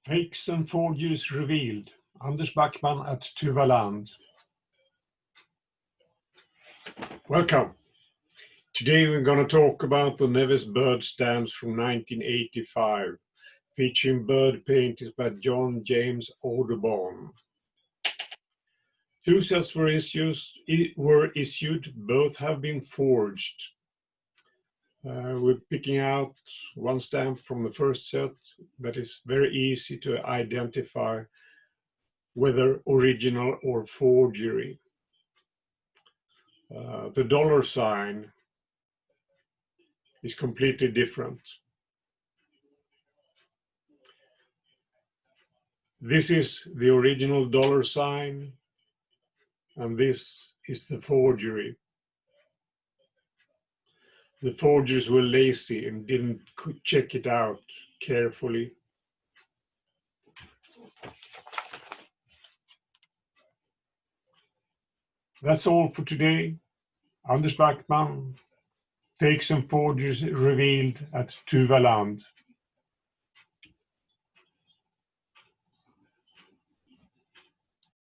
Fakes and forgeries revealed. Anders Backman at Tuvaland. Welcome. Today we're going to talk about the Nevis bird stamps from 1985, featuring bird paintings by John James Audubon. Two sets were issued, both have been forged. We're picking out one stamp from the first set that is very easy to identify whether original or forgery. The dollar sign is completely different. This is the original dollar sign, and this is the forgery. The forgers were lazy and didn't check it out carefully. That's all for today. Anders Backman, fakes and forgers revealed at Tuvaland.